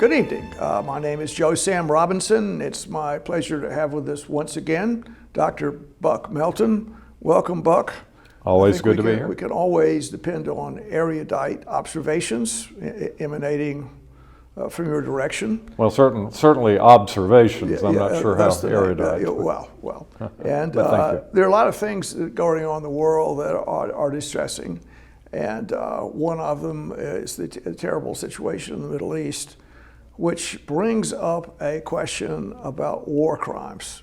Good evening. My name is Joe Sam Robinson. It's my pleasure to have with us once again Dr. Buck Melton. Welcome, Buck. Always good to be here. We can always depend on erudite observations emanating from your direction. Well, certainly observations. I'm not sure how erudite. And there are a lot of things going on in the world that are distressing. And one of them is the terrible situation in the Middle East, which brings up a question about war crimes.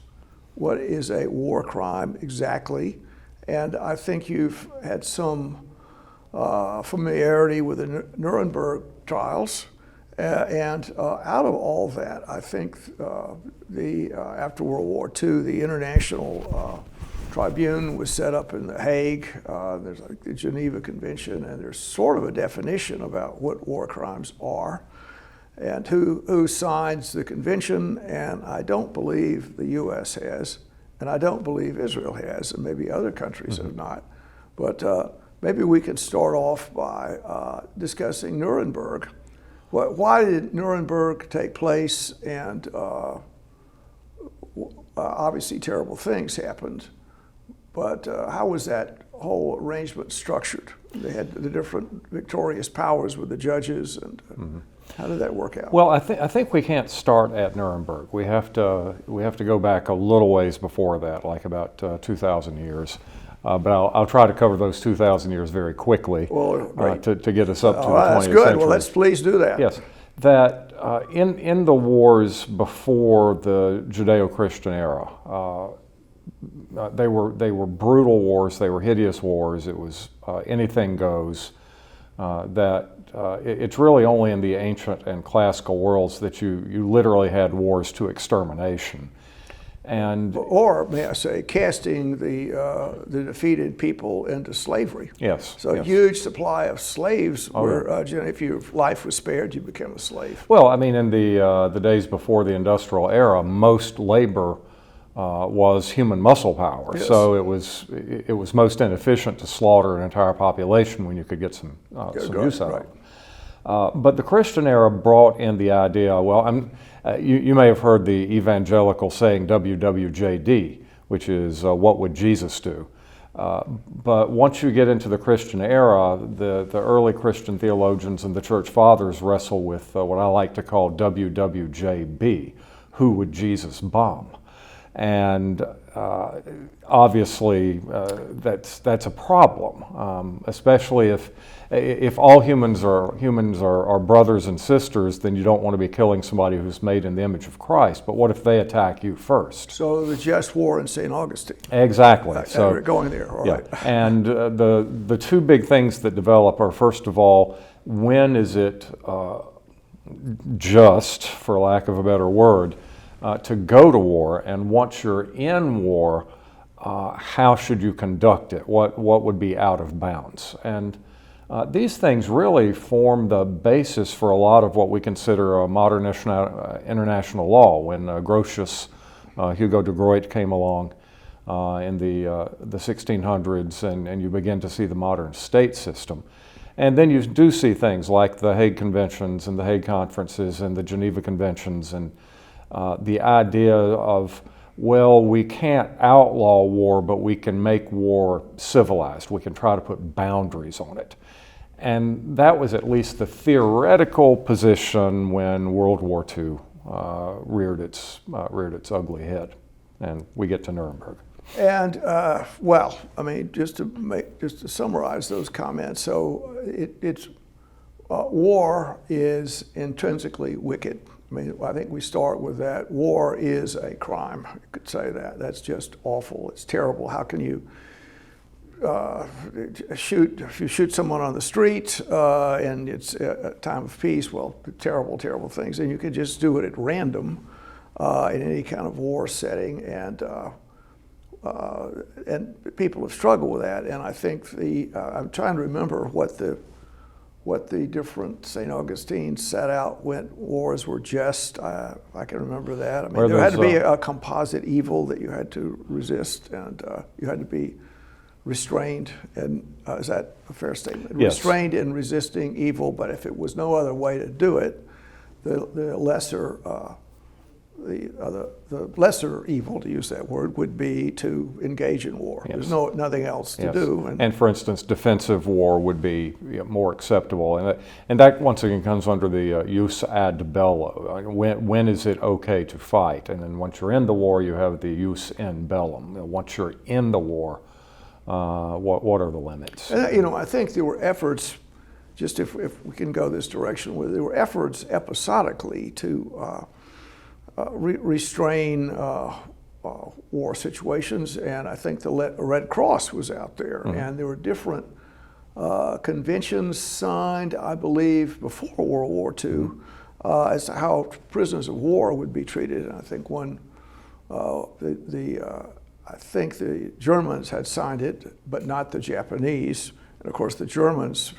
What is a war crime exactly? And I think you've had some familiarity with the Nuremberg trials. And out of all that, I think after World War II, the International Tribune was set up in The Hague. There's like the Geneva Convention, and there's sort of a definition about what war crimes are and who signs the convention. And I don't believe the U.S. has, and I don't believe Israel has, and maybe other countries have not. But maybe we could start off by discussing Nuremberg. Why did Nuremberg take place? And obviously terrible things happened, but how was that whole arrangement structured? They had the different victorious powers with the judges, and how did that work out? Well, I think we can't start at Nuremberg. We have to go back a little ways before that, like about 2,000 years. But I'll try to cover those 2,000 years very quickly to get us up to the 20th that's good. century. Well, let's please do that. Yes, that in the wars before the Judeo-Christian era, they were brutal wars. They were hideous wars. It was anything goes. It's really only in the ancient and classical worlds that you literally had wars to extermination. Or may I say, casting the defeated people into slavery. Yes. So yes. A huge supply of slaves if your life was spared, you became a slave. Well, I mean, in the days before the industrial era, most labor was human muscle power. Yes. So it was most inefficient to slaughter an entire population when you could get some use out of it. But the Christian era brought in the idea, you may have heard the evangelical saying WWJD, which is what would Jesus do? But once you get into the Christian era, the early Christian theologians and the church fathers wrestle with what I like to call WWJB, who would Jesus bomb? And obviously that's a problem, especially if all humans are brothers and sisters, then you don't want to be killing somebody who's made in the image of Christ. But what if they attack you first? So the just war in St. Augustine. Exactly. So we're going there. All right. And the two big things that develop are, first of all, when is it just, for lack of a better word, to go to war, and once you're in war, how should you conduct it? What would be out of bounds? And these things really form the basis for a lot of what we consider a modern international law. When Grotius, Hugo de Groot came along in the 1600s, and you begin to see the modern state system. And then you do see things like the Hague Conventions and the Hague Conferences and the Geneva Conventions, and the idea of, well, we can't outlaw war, but we can make war civilized. We can try to put boundaries on it. And that was at least the theoretical position when World War II reared its ugly head, and we get to Nuremberg. And just to summarize those comments, so war is intrinsically wicked. I think we start with that. War is a crime. You could say that. That's just awful. It's terrible. How can you if you shoot someone on the street and it's a time of peace? Well, terrible, terrible things. And you can just do it at random in any kind of war setting, and people have struggled with that. And I think I'm trying to remember what the different St. Augustine set out when wars were just. I can remember that. There had to be a composite evil that you had to resist, and you had to be restrained. And is that a fair statement? Yes. Restrained in resisting evil, but if it was no other way to do it, the lesser the lesser evil, to use that word, would be to engage in war. Yes. There's nothing else to Yes. do. And for instance, defensive war would be more acceptable. And that once again comes under the jus ad bello. When is it okay to fight? And then once you're in the war, you have the jus in bellum. Once you're in the war, what are the limits? And, I think there were efforts, just if we can go this direction, where there were efforts episodically to restrain war situations, and I think the Red Cross was out there, and there were different conventions signed, I believe, before World War II, as to how prisoners of war would be treated. And I think I think the Germans had signed it, but not the Japanese. And of course, the Germans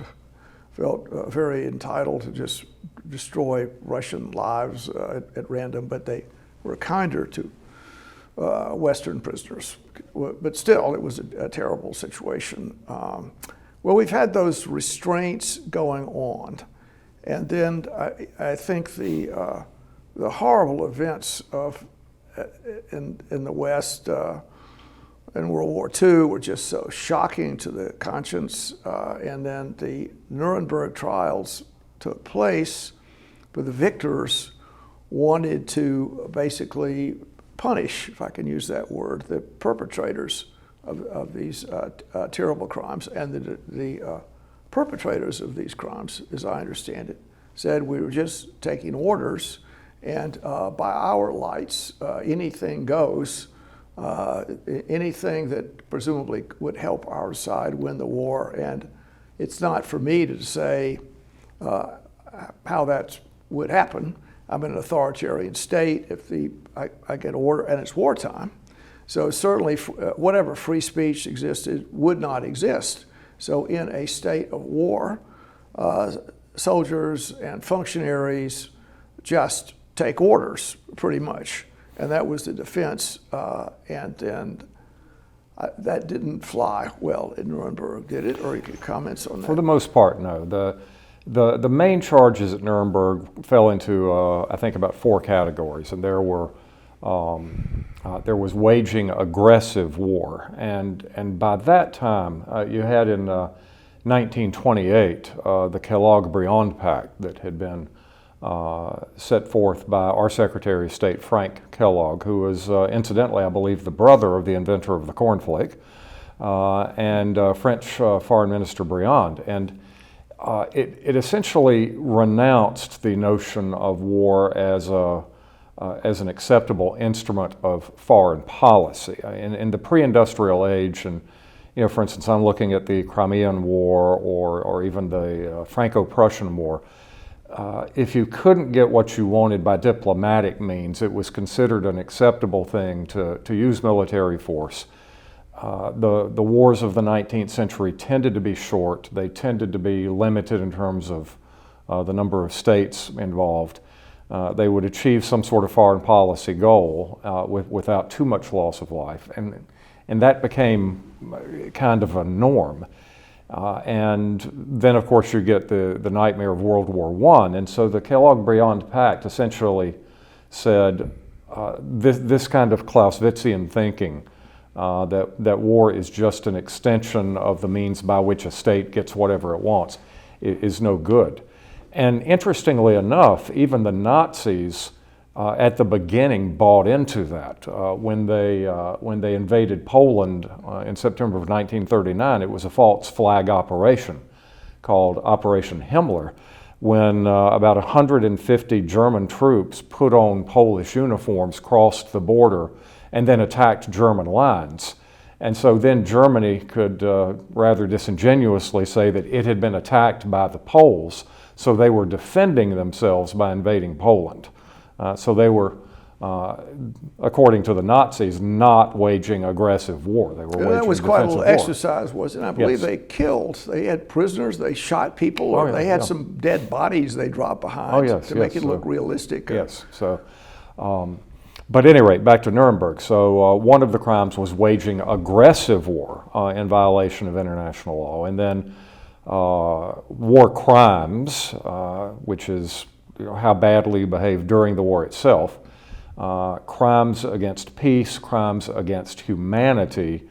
felt very entitled to just destroy Russian lives at random, but they were kinder to Western prisoners. But still, it was a terrible situation. Well, we've had those restraints going on, and then I think the horrible events in the West in World War II were just so shocking to the conscience, and then the Nuremberg trials took place, but the victors wanted to basically punish, if I can use that word, the perpetrators of these terrible crimes. And the perpetrators of these crimes, as I understand it, said we were just taking orders, and by our lights, anything goes. Anything that presumably would help our side win the war. And it's not for me to say how that would happen. I'm in an authoritarian state. If I get order, and it's wartime, so certainly whatever free speech existed would not exist. So in a state of war, soldiers and functionaries just take orders, pretty much. And that was the defense, and that didn't fly well in Nuremberg, did it? Or you could comment on that? For the most part, no. The main charges at Nuremberg fell into, I think, about 4 categories, and there was waging aggressive war, and by that time you had in 1928 the Kellogg-Briand Pact that had been set forth by our Secretary of State, Frank Kellogg, who was incidentally, I believe, the brother of the inventor of the cornflake, and French Foreign Minister Briand. And it essentially renounced the notion of war as an acceptable instrument of foreign policy. In the pre-industrial age, and for instance, I'm looking at the Crimean War or even the Franco-Prussian War. If you couldn't get what you wanted by diplomatic means, it was considered an acceptable thing to use military force. The wars of the 19th century tended to be short. They tended to be limited in terms of the number of states involved. They would achieve some sort of foreign policy goal without too much loss of life. And that became kind of a norm. And then, of course, you get the nightmare of World War I. And so the Kellogg-Briand Pact essentially said this kind of Clausewitzian thinking, that war is just an extension of the means by which a state gets whatever it wants, is no good. And interestingly enough, even the Nazis at the beginning bought into that. When they invaded Poland in September of 1939, it was a false flag operation called Operation Himmler, when about 150 German troops put on Polish uniforms, crossed the border, and then attacked German lines. And so then Germany could rather disingenuously say that it had been attacked by the Poles, so they were defending themselves by invading Poland. So they were, according to the Nazis, not waging aggressive war. They were waging that was quite a little war. exercise, wasn't it? I believe Yes. they had prisoners, they shot people, or they had some dead bodies they dropped behind to make it look realistic. Yes. So, but at any rate, back to Nuremberg. So one of the crimes was waging aggressive war in violation of international law, and then war crimes, which is how badly you behaved during the war itself. Crimes against peace, crimes against humanity,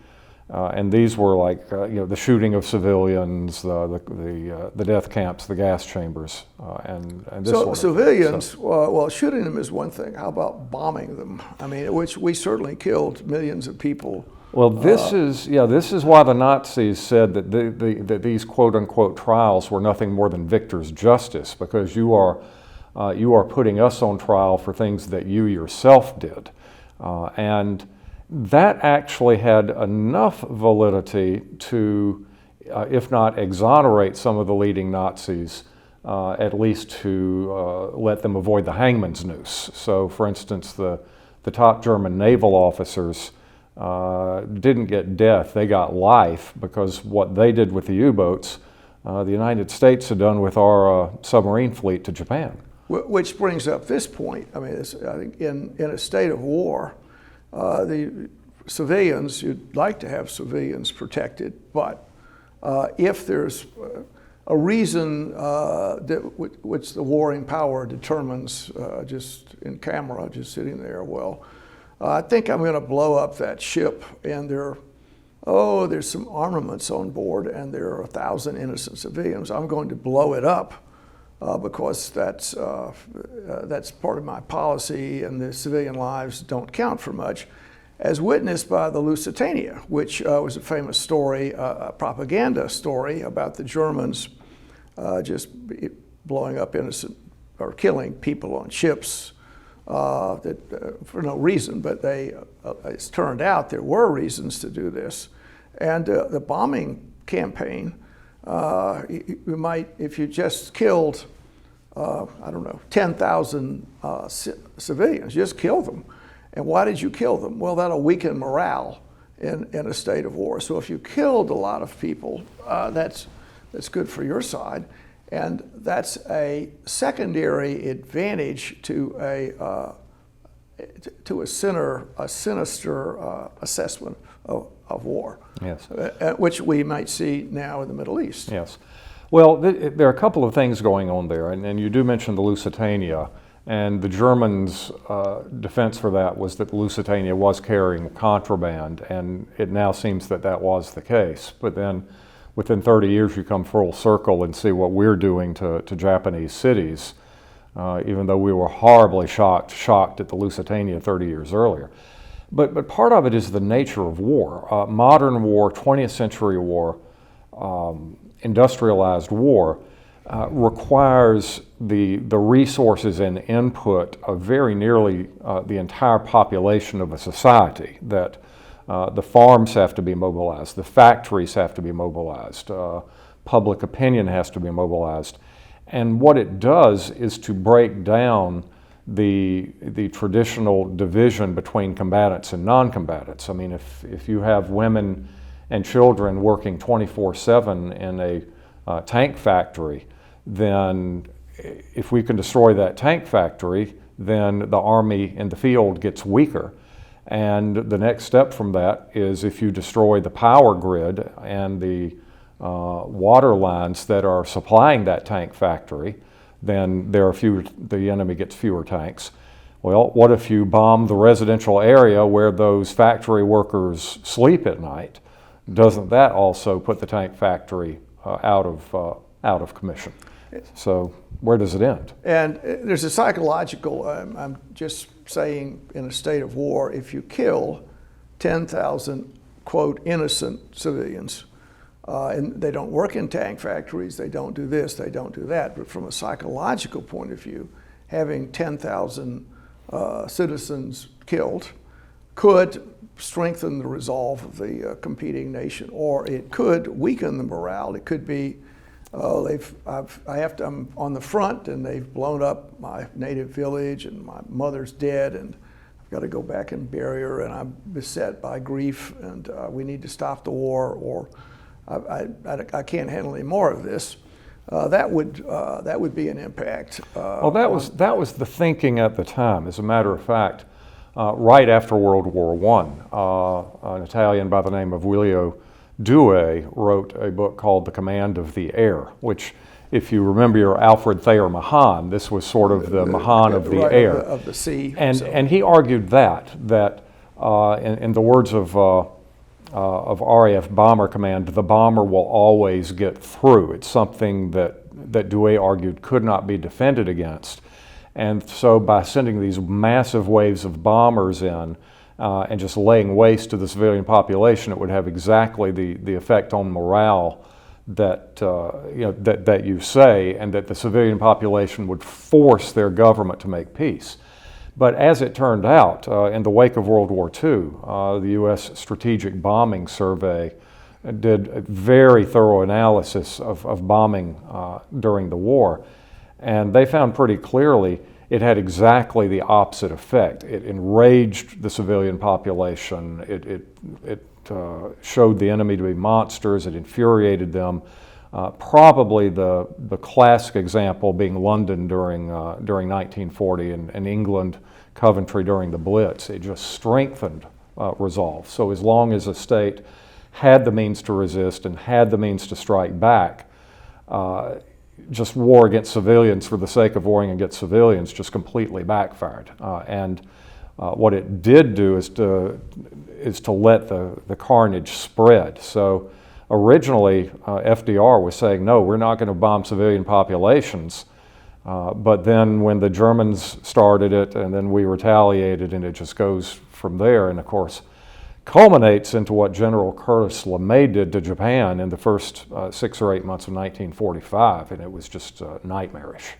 and these were like the shooting of civilians, the death camps, the gas chambers, and this sort of civilians. thing. Well, shooting them is one thing. How about bombing them? I mean, which we certainly killed millions of people. Well, this is why the Nazis said that that these quote unquote trials were nothing more than victor's justice, because you are putting us on trial for things that you yourself did, and that actually had enough validity to, if not exonerate some of the leading Nazis, at least to let them avoid the hangman's noose. So, for instance, the top German naval officers didn't get death, they got life, because what they did with the U-boats, the United States had done with our submarine fleet to Japan. Which brings up this point. I mean, I think in a state of war, the civilians, you'd like to have civilians protected, but if there's a reason which the warring power determines just in camera, just sitting there, well, I think I'm going to blow up that ship, and there's some armaments on board, and there are 1,000 innocent civilians. I'm going to blow it up because that's part of my policy, and the civilian lives don't count for much, as witnessed by the Lusitania, which was a famous story, a propaganda story about the Germans just blowing up innocent or killing people on ships. For no reason, but it's turned out there were reasons to do this. And the bombing campaign, you might, if you just killed, 10,000 civilians, just kill them. And why did you kill them? Well, that'll weaken morale in a state of war. So if you killed a lot of people, that's good for your side. And that's a secondary advantage to a sinister assessment of war, yes, which we might see now in the Middle East. Yes. Well, there are a couple of things going on there, and you do mention the Lusitania, and the Germans' defense for that was that the Lusitania was carrying contraband, and it now seems that that was the case. But then within 30 years, you come full circle and see what we're doing to Japanese cities, even though we were horribly shocked at the Lusitania 30 years earlier. But part of it is the nature of war. Modern war, 20th century war, industrialized war, requires the resources and input of very nearly the entire population of a society. That the farms have to be mobilized, the factories have to be mobilized, public opinion has to be mobilized. And what it does is to break down the traditional division between combatants and non-combatants. I mean, if you have women and children working 24/7 in a tank factory, then if we can destroy that tank factory, then the army in the field gets weaker. And the next step from that is if you destroy the power grid and the water lines that are supplying that tank factory, then the enemy gets fewer tanks. Well, what if you bomb the residential area where those factory workers sleep at night? Doesn't that also put the tank factory out of commission? So where does it end? And there's a psychological, I'm just saying, in a state of war, if you kill 10,000, quote, innocent civilians, and they don't work in tank factories, they don't do this, they don't do that, but from a psychological point of view, having 10,000 citizens killed could strengthen the resolve of the competing nation, or it could weaken the morale. It could be, I'm on the front and they've blown up my native village and my mother's dead and I've got to go back and bury her and I'm beset by grief and we need to stop the war, or I can't handle any more of this. That would be an impact. Well, that was the thinking at the time. As a matter of fact, right after World War I, an Italian by the name of Giulio Due wrote a book called The Command of the Air, which if you remember your Alfred Thayer Mahan, this was sort of the Mahan of the right, air. of the sea. And he argued that in the words of RAF Bomber Command, the bomber will always get through. It's something that Douay argued could not be defended against. And so by sending these massive waves of bombers in and just laying waste to the civilian population, it would have exactly the effect on morale that that you say, and that the civilian population would force their government to make peace. But as it turned out, in the wake of World War II, the U.S. Strategic Bombing Survey did a very thorough analysis of bombing during the war, and they found pretty clearly it had exactly the opposite effect. It enraged the civilian population. It showed the enemy to be monsters. It infuriated them. Probably the classic example being London during 1940 and England, Coventry during the Blitz. It just strengthened resolve. So as long as a state had the means to resist and had the means to strike back, just war against civilians for the sake of warring against civilians just completely backfired. And what it did do is to let the carnage spread. So originally, FDR was saying, no, we're not going to bomb civilian populations. But then when the Germans started it, and then we retaliated, and it just goes from there. And of course, culminates into what General Curtis LeMay did to Japan in the first 6 or 8 months of 1945, and it was just nightmarish.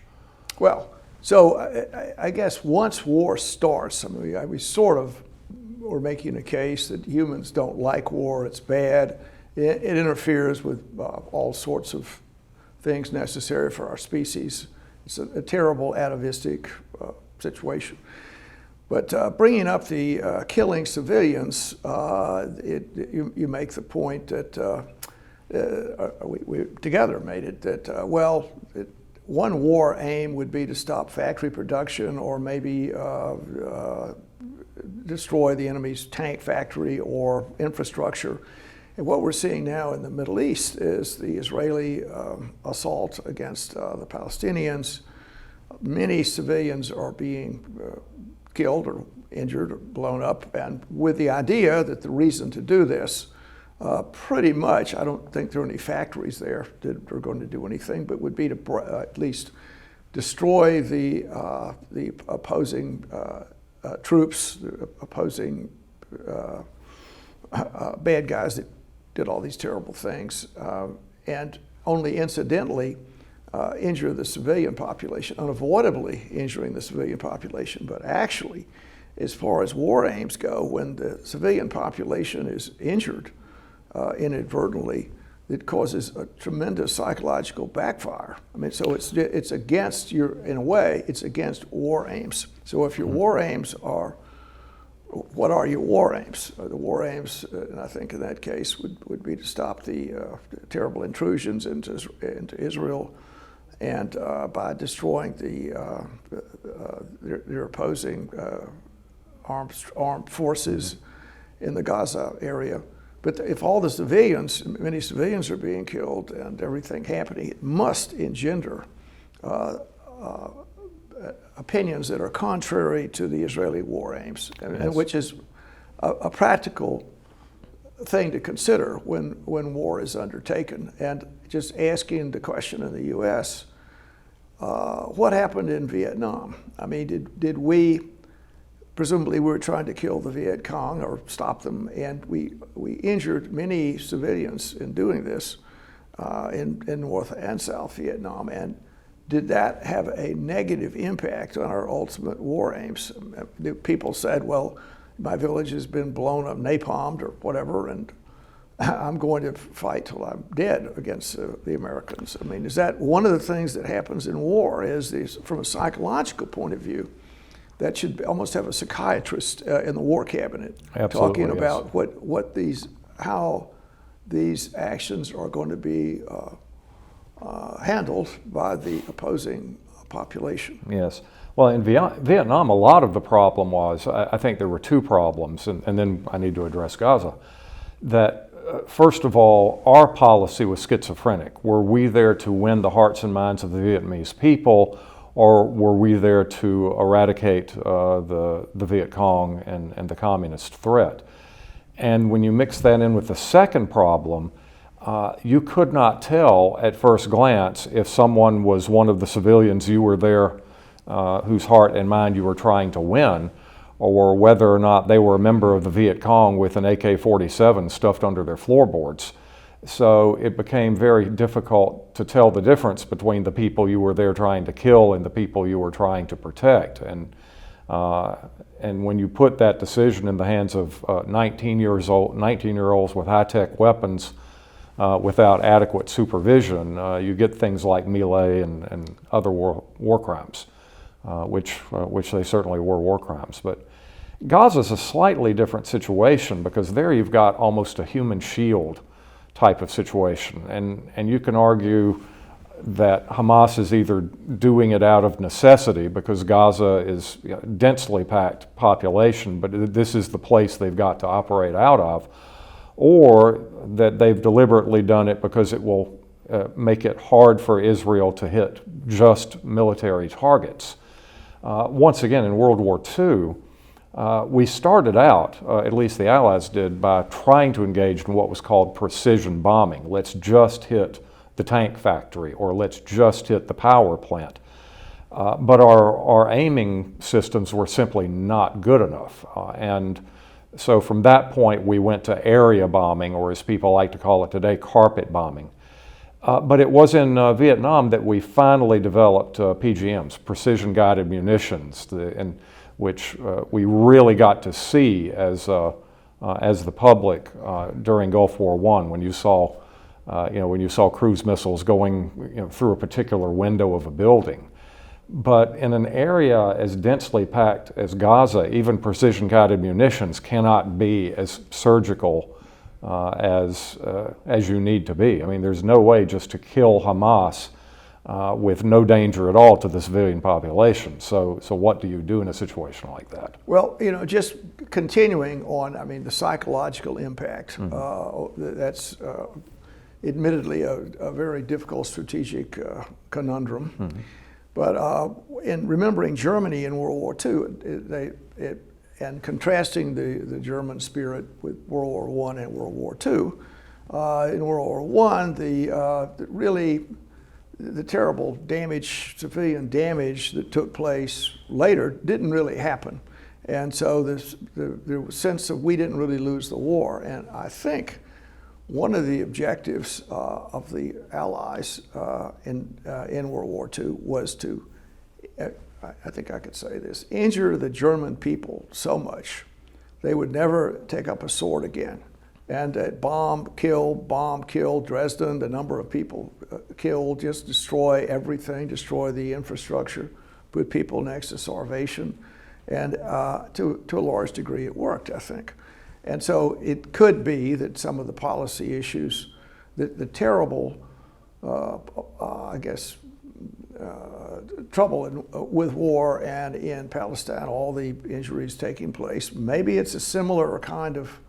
Well, so I guess once war starts, I mean, we sort of were making a case that humans don't like war, it's bad, it interferes with all sorts of things necessary for our species. It's a terrible atavistic situation. But bringing up the killing civilians, you make the point that we together made it that, one war aim would be to stop factory production or maybe destroy the enemy's tank factory or infrastructure. And what we're seeing now in the Middle East is the Israeli assault against the Palestinians. Many civilians are being killed or injured or blown up, and with the idea that the reason to do this, pretty much, I don't think there are any factories there that are going to do anything, but would be to at least destroy the opposing troops, the opposing bad guys that did all these terrible things, and only incidentally injure the civilian population, unavoidably injuring the civilian population. But actually, as far as war aims go, when the civilian population is injured inadvertently, it causes a tremendous psychological backfire. I mean, so it's against in a way, it's against war aims. So if your war aims are, what are your war aims? The war aims, and I think in that case, would be to stop the terrible intrusions into Israel, and by destroying their opposing armed forces in the Gaza area. But if all the civilians, many civilians are being killed and everything happening, it must engender opinions that are contrary to the Israeli war aims, and which is a practical thing to consider when war is undertaken. And just asking the question in the U.S., what happened in Vietnam? I mean, did we, presumably we were trying to kill the Viet Cong or stop them, and we injured many civilians in doing this in North and South Vietnam. And did that have a negative impact on our ultimate war aims? People said, well, my village has been blown up, napalmed or whatever, and I'm going to fight till I'm dead against the Americans. I mean, is that one of the things that happens in war is from a psychological point of view, that should almost have a psychiatrist in the war cabinet talking about how these actions are going to be handled by the opposing population. Yes. Well, in Vietnam, a lot of the problem was, I think there were two problems, and then I need to address Gaza, that first of all, our policy was schizophrenic. Were we there to win the hearts and minds of the Vietnamese people, or were we there to eradicate the Viet Cong and the communist threat? And when you mix that in with the second problem, you could not tell at first glance if someone was one of the civilians you were there, whose heart and mind you were trying to win, or whether or not they were a member of the Viet Cong with an AK-47 stuffed under their floorboards. So it became very difficult to tell the difference between the people you were there trying to kill and the people you were trying to protect. And when you put that decision in the hands of 19-year-olds with high-tech weapons without adequate supervision, you get things like melee and other war crimes, which they certainly were war crimes. But Gaza's a slightly different situation because there you've got almost a human shield type of situation. And you can argue that Hamas is either doing it out of necessity because Gaza is a densely packed population, but this is the place they've got to operate out of, or that they've deliberately done it because it will make it hard for Israel to hit just military targets. Once again, in World War II, we started out, at least the Allies did, by trying to engage in what was called precision bombing. Let's just hit the tank factory, or let's just hit the power plant. But our aiming systems were simply not good enough. And so from that point, we went to area bombing, or as people like to call it today, carpet bombing. But it was in Vietnam that we finally developed PGMs, precision-guided munitions, which we really got to see as the public during Gulf War I, when you saw cruise missiles going through a particular window of a building. But in an area as densely packed as Gaza, even precision-guided munitions cannot be as surgical as you need to be. I mean, there's no way just to kill Hamas with no danger at all to the civilian population. So what do you do in a situation like that? Well, just continuing on, I mean, the psychological impact, that's admittedly a very difficult strategic conundrum. But in remembering Germany in World War II, and contrasting the German spirit with World War I and World War II, in World War I, the terrible damage, civilian damage that took place later didn't really happen. And so there was a sense that we didn't really lose the war. And I think one of the objectives of the Allies in World War II was to, I think I could say this, injure the German people so much they would never take up a sword again. And bomb, kill, Dresden, the number of people killed, just destroy everything, destroy the infrastructure, put people next to starvation. And to a large degree it worked, I think. And so it could be that some of the policy issues, the terrible, trouble with war and in Palestine, all the injuries taking place, maybe it's a similar kind of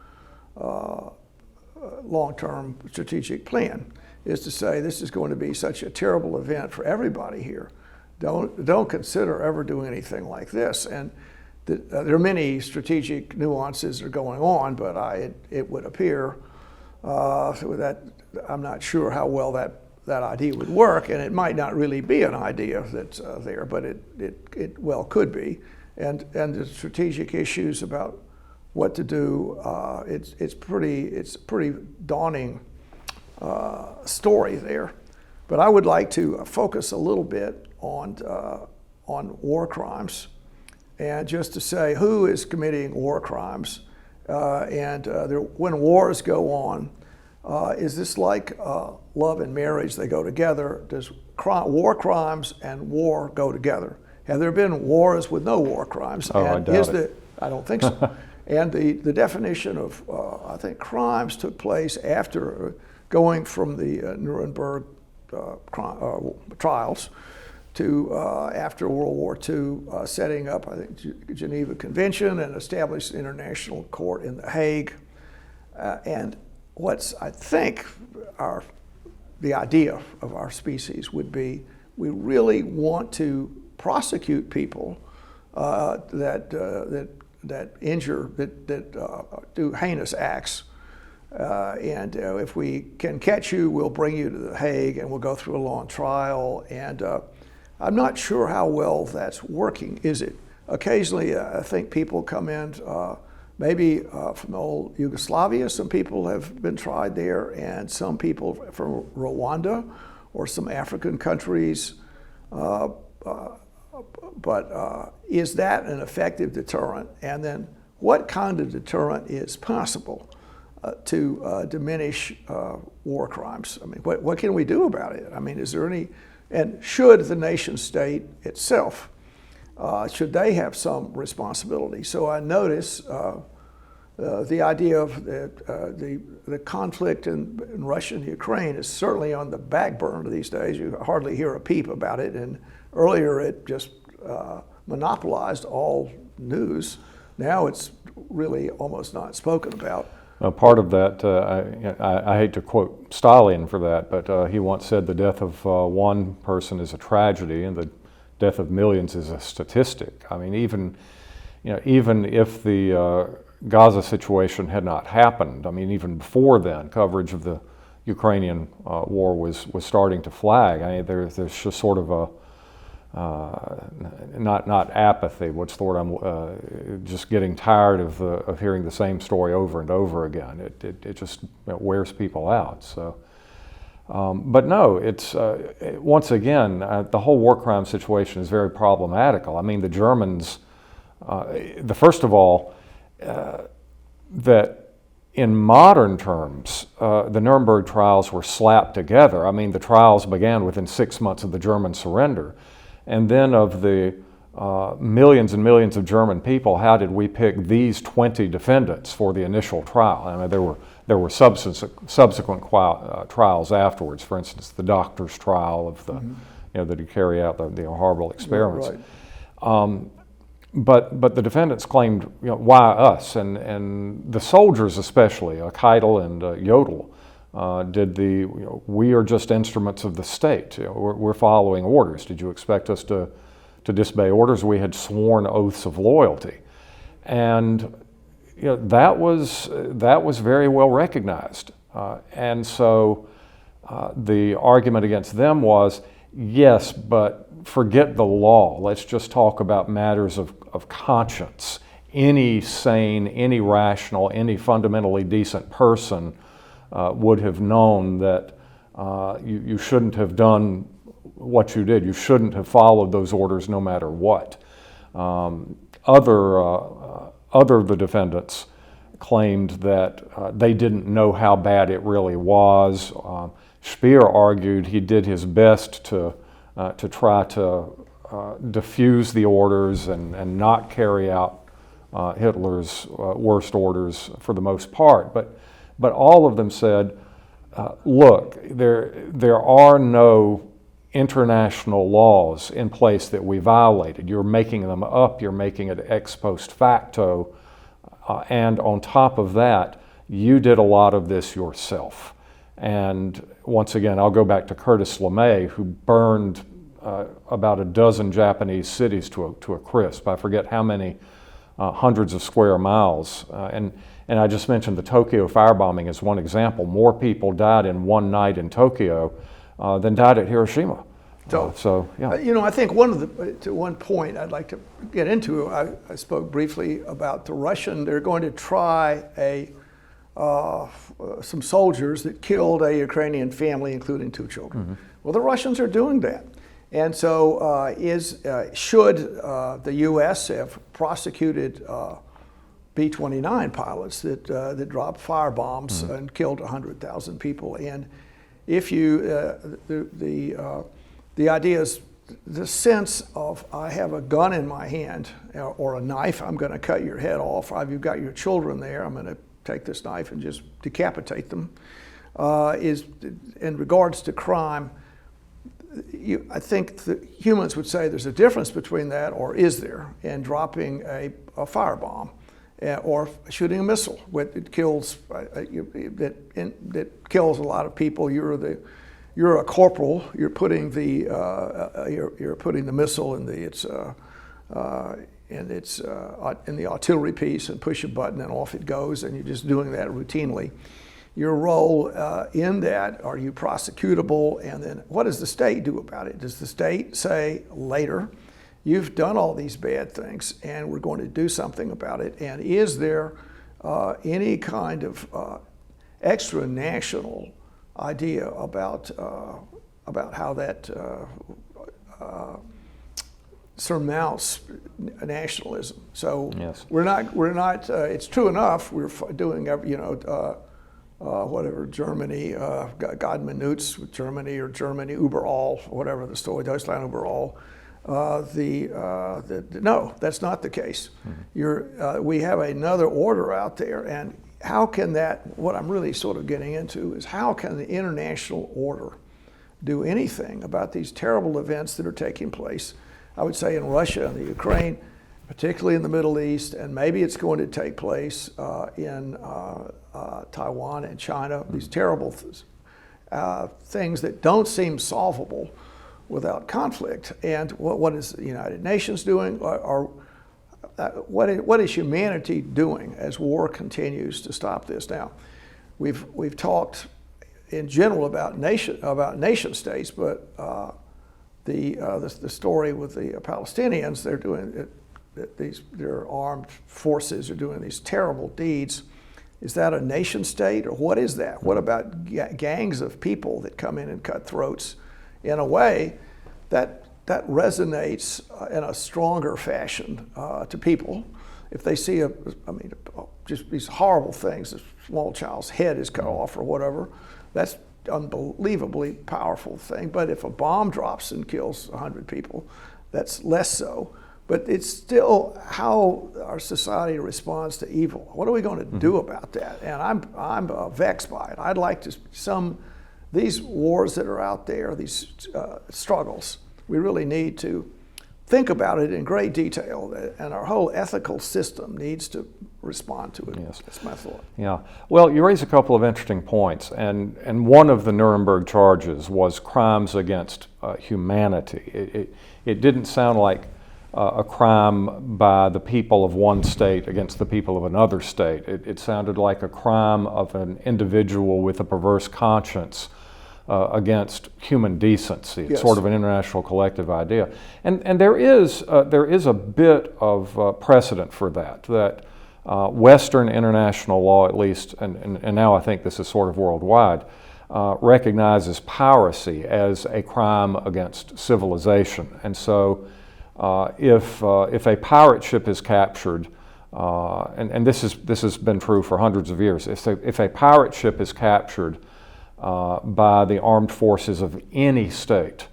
long-term strategic plan, is to say this is going to be such a terrible event for everybody here. Don't consider ever doing anything like this. And there are many strategic nuances that are going on, but it would appear that I'm not sure how well that idea would work, and it might not really be an idea that's there, but it well could be. And the strategic issues about what to do, it's a pretty daunting story there. But I would like to focus a little bit on war crimes, and just to say who is committing war crimes, when wars go on, is this like love and marriage? They go together. Does war crimes and war go together? Have there been wars with no war crimes? Oh, and I doubt it. I don't think so. And the definition of, I think, crimes took place after going from the Nuremberg trials to after World War II, setting up, I think, Geneva Convention and established the International Court in The Hague. And what's I think the idea of our species would be, we really want to prosecute people that injure, that do heinous acts. And if we can catch you, we'll bring you to The Hague and we'll go through a long trial. And I'm not sure how well that's working, is it? Occasionally, I think people come in, maybe from old Yugoslavia, some people have been tried there, and some people from Rwanda or some African countries. But is that an effective deterrent? And then what kind of deterrent is possible to diminish war crimes? I mean, what can we do about it? I mean, is there any, and should the nation state itself, should they have some responsibility? So I notice the idea of the conflict in Russia and Ukraine is certainly on the back burner these days. You hardly hear a peep about it, and earlier it just monopolized all news. Now it's really almost not spoken about. Part of that, I hate to quote Stalin for that, but he once said the death of one person is a tragedy and the death of millions is a statistic. I mean, even if the Gaza situation had not happened, I mean, even before then, coverage of the Ukrainian war was starting to flag. I mean, there's just sort of a not apathy. What's the word? I'm just getting tired of hearing the same story over and over again. It just wears people out. So, but no, it's once again the whole war crime situation is very problematical. I mean, the Germans. First of all, that in modern terms, the Nuremberg trials were slapped together. I mean, the trials began within 6 months of the German surrender. And then of the millions and millions of German people, how did we pick these 20 defendants for the initial trial? I mean, there were subsequent trials afterwards. For instance, the doctor's trial of the, that he carried out the horrible experiments. Right. But the defendants claimed, why us? And the soldiers especially, Keitel and Jodl, did we are just instruments of the state. We're following orders. Did you expect us to disobey orders? We had sworn oaths of loyalty. And that was very well recognized. And so the argument against them was, yes, but forget the law. Let's just talk about matters of conscience. Any sane, any rational, any fundamentally decent person would have known that you shouldn't have done what you did. You shouldn't have followed those orders no matter what. Other of the defendants claimed that they didn't know how bad it really was. Speer argued he did his best to try to diffuse the orders and not carry out Hitler's worst orders for the most part. But all of them said, look, there are no international laws in place that we violated. You're making them up, you're making it ex post facto, and on top of that, you did a lot of this yourself. And once again, I'll go back to Curtis LeMay, who burned about a dozen Japanese cities to a crisp. I forget how many hundreds of square miles. And I just mentioned the Tokyo firebombing as one example. More people died in one night in Tokyo than died at Hiroshima. So yeah. I think one point I'd like to get into, I spoke briefly about the Russian. They're going to try some soldiers that killed a Ukrainian family, including 2 children. Mm-hmm. Well, the Russians are doing that. And so should the U.S. have prosecuted B-29 pilots that dropped fire bombs and killed 100,000 people? And if you, the idea is the sense of, I have a gun in my hand or a knife, I'm going to cut your head off. You've got your children there, I'm going to take this knife and just decapitate them, is in regards to crime. I think the humans would say there's a difference between that, or is there, and dropping a firebomb. or shooting a missile that kills that kills a lot of people. You're a corporal. You're putting the missile in the artillery piece and push a button and off it goes, and you're just doing that routinely. Your role in that, are you prosecutable? And then what does the state do about it? Does the state say later, you've done all these bad things and we're going to do something about it? And is there any kind of extra national idea about how that surmounts nationalism? So yes. we're not. It's true enough. We're doing whatever Germany, God minutes with Germany, or Germany über all, whatever the story, Deutschland über all. No, that's not the case. Mm-hmm. We have another order out there, and how can that, what I'm really sort of getting into is how can the international order do anything about these terrible events that are taking place, I would say in Russia and the Ukraine, particularly in the Middle East, and maybe it's going to take place in Taiwan and China, these terrible things that don't seem solvable without conflict. And what is the United Nations doing? What is humanity doing as war continues to stop this? Now, we've talked in general about nation states, but the story with the Palestinians, they're doing their armed forces are doing these terrible deeds. Is that a nation state, or what is that? What about gangs of people that come in and cut throats? In a way, that resonates in a stronger fashion to people. If they see just these horrible things, a small child's head is cut off or whatever, that's unbelievably powerful thing. But if a bomb drops and kills 100 people, that's less so. But it's still how our society responds to evil. What are we going to do about that? And I'm vexed by it. I'd like to these wars that are out there, these struggles, we really need to think about it in great detail, and our whole ethical system needs to respond to it. Yes. That's my thought. Yeah. Well, you raise a couple of interesting points, and one of the Nuremberg charges was crimes against humanity. It didn't sound like a crime by the people of one state against the people of another state. It sounded like a crime of an individual with a perverse conscience against human decency. It's sort of an international collective idea. And there is a bit of precedent for that Western international law, at least, and now I think this is sort of worldwide, recognizes piracy as a crime against civilization. And so if a pirate ship is captured, and this has been true for hundreds of years, if a pirate ship is captured by the armed forces of any state,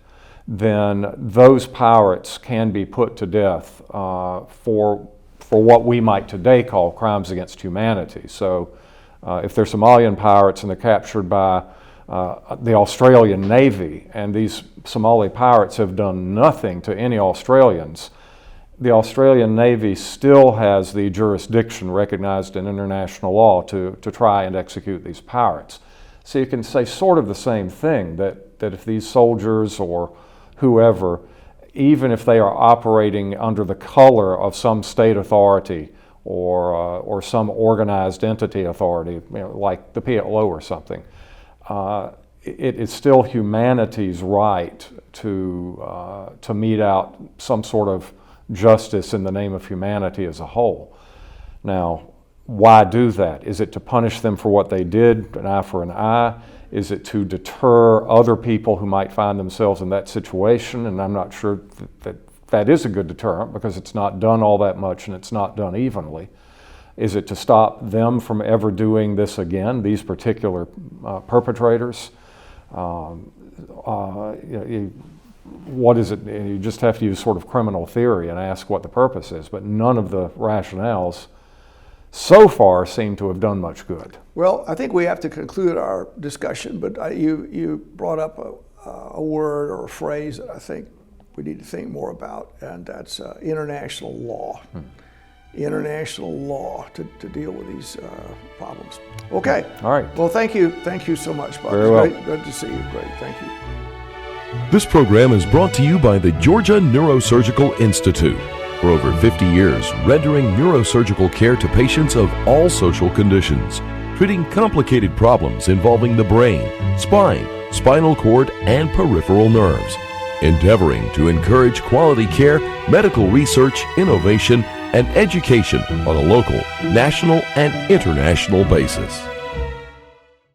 then those pirates can be put to death for what we might today call crimes against humanity. So if they're Somalian pirates and they're captured by the Australian Navy, and these Somali pirates have done nothing to any Australians, the Australian Navy still has the jurisdiction recognized in international law to try and execute these pirates. So you can say sort of the same thing, that if these soldiers or whoever, even if they are operating under the color of some state authority or some organized entity authority, like the PLO or something, it is still humanity's right to mete out some sort of justice in the name of humanity as a whole. Now, why do that? Is it to punish them for what they did, an eye for an eye? Is it to deter other people who might find themselves in that situation? And I'm not sure that is a good deterrent, because it's not done all that much and it's not done evenly. Is it to stop them from ever doing this again, these particular perpetrators? What is it? You just have to use sort of criminal theory and ask what the purpose is, but none of the rationales so far seem to have done much good. Well, I think we have to conclude our discussion, but you brought up a word or a phrase that I think we need to think more about, and that's international law. international law to deal with these problems. Okay. All right. Well, thank you so much, Bob. Very well. Great. Good to see you. Great. Thank you. This program is brought to you by the Georgia Neurosurgical Institute. For over 50 years, rendering neurosurgical care to patients of all social conditions, treating complicated problems involving the brain, spine, spinal cord, and peripheral nerves, endeavoring to encourage quality care, medical research, innovation, and education on a local, national, and international basis.